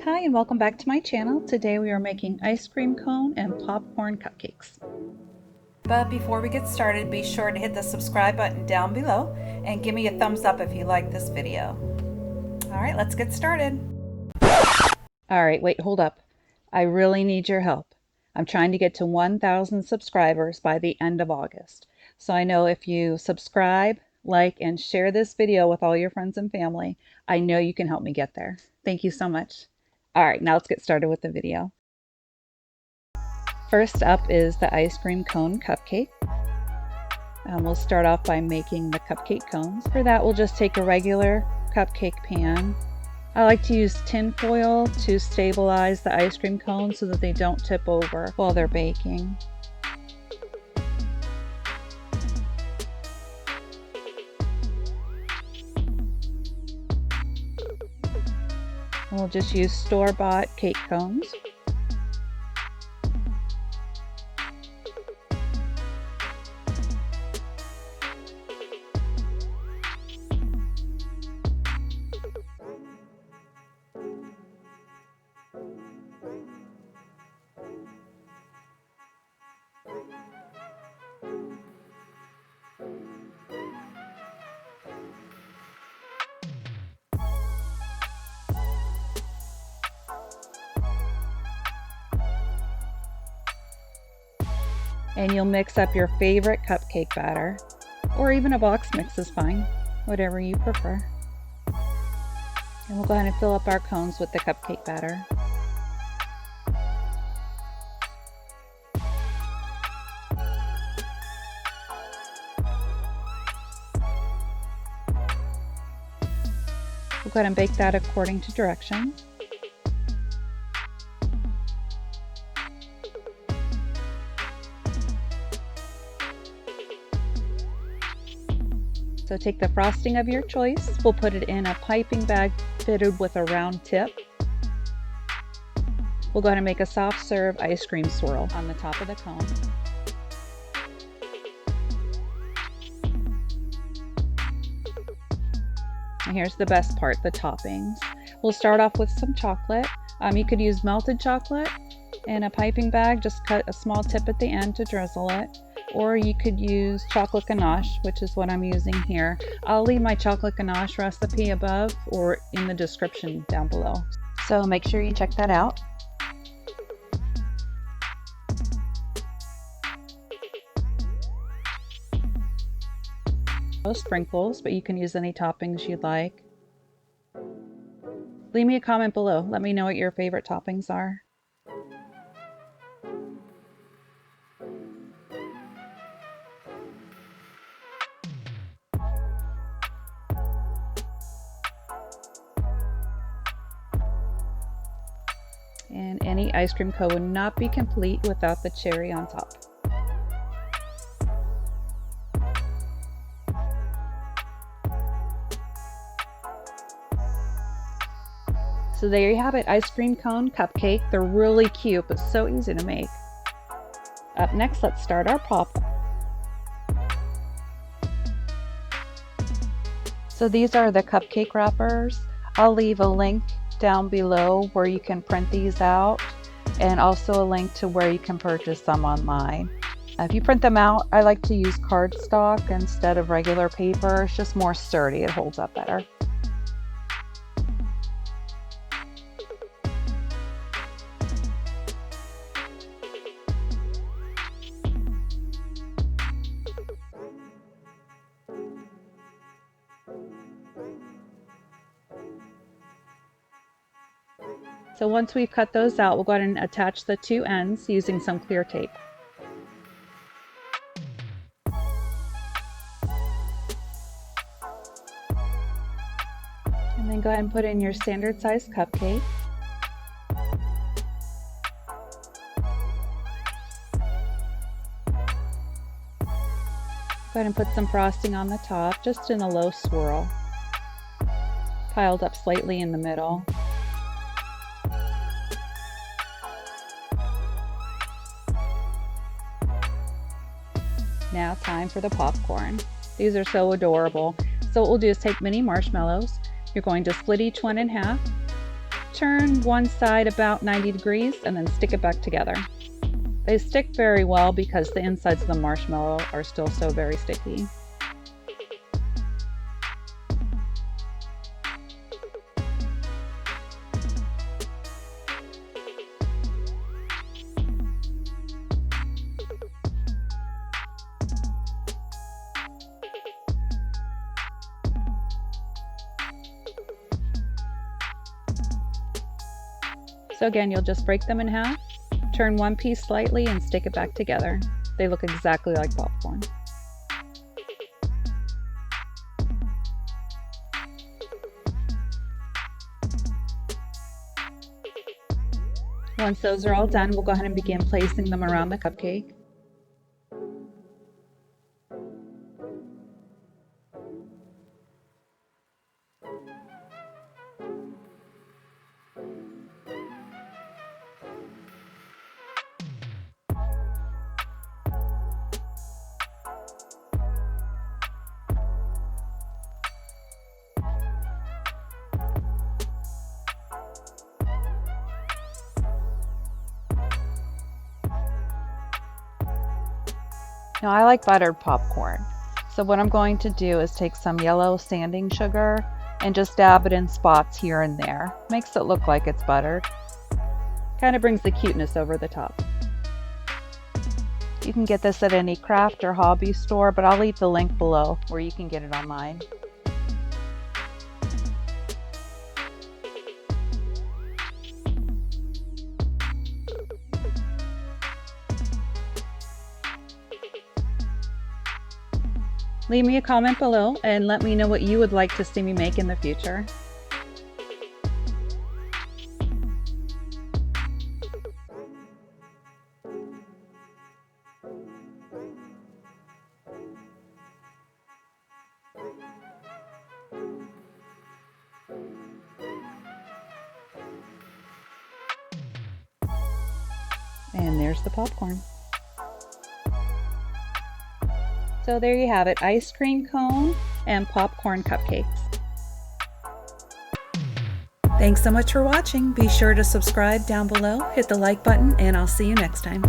Hi and welcome back to my channel. Today we are making ice cream cone and popcorn cupcakes. But before we get started, be sure to hit the subscribe button down below and give me a thumbs up if you like this video. Alright, let's get started. Alright, wait, hold up. I really need your help. I'm trying to get to 1,000 subscribers by the end of August. So I know if you subscribe, like, and share this video with all your friends and family, I know you can help me get there. Thank you so much. All right, now let's get started with the video. First up is the ice cream cone cupcake. We'll start off by making the cupcake cones. For that, we'll just take a regular cupcake pan. I like to use tin foil to stabilize the ice cream cones so that they don't tip over while they're baking. We'll just use store-bought cake cones. And you'll mix up your favorite cupcake batter, or even a box mix is fine, whatever you prefer. And we'll go ahead and fill up our cones with the cupcake batter. We'll go ahead and bake that according to directions. So take the frosting of your choice. We'll put it in a piping bag fitted with a round tip. We'll go ahead and make a soft serve ice cream swirl on the top of the cone. And here's the best part, the toppings. We'll start off with some chocolate. You could use melted chocolate in a piping bag, just cut a small tip at the end to drizzle it. Or you could use chocolate ganache, which is what I'm using here. I'll leave my chocolate ganache recipe above or in the description down below. So make sure you check that out. Sprinkles, but you can use any toppings you'd like. Leave me a comment below. Let me know what your favorite toppings are. And any ice cream cone would not be complete without the cherry on top. So there you have it, ice cream cone cupcake. They're really cute, but so easy to make. Up next, let's start our pop. So these are the cupcake wrappers. I'll leave a link down below where you can print these out, and also a link to where you can purchase them online. If you print them out, I like to use cardstock instead of regular paper. It's just more sturdy, it holds up better. So once we've cut those out, we'll go ahead and attach the two ends using some clear tape. And then go ahead and put in your standard size cupcake. Go ahead and put some frosting on the top, just in a low swirl, piled up slightly in the middle. Now time for the popcorn. These are so adorable. So what we'll do is take mini marshmallows. You're going to split each one in half. Turn one side about 90 degrees and then stick it back together. They stick very well because the insides of the marshmallow are still so very sticky. So again, you'll just break them in half, turn one piece slightly and stick it back together. They look exactly like popcorn. Once those are all done, we'll go ahead and begin placing them around the cupcake. Now I like buttered popcorn, so what I'm going to do is take some yellow sanding sugar and just dab it in spots here and there. Makes it look like it's buttered. Kind of brings the cuteness over the top. You can get this at any craft or hobby store, but I'll leave the link below where you can get it online. Leave me a comment below and let me know what you would like to see me make in the future. And there's the popcorn. So there you have it, ice cream cone and popcorn cupcakes. Thanks so much for watching. Be sure to subscribe down below, hit the like button, and I'll see you next time.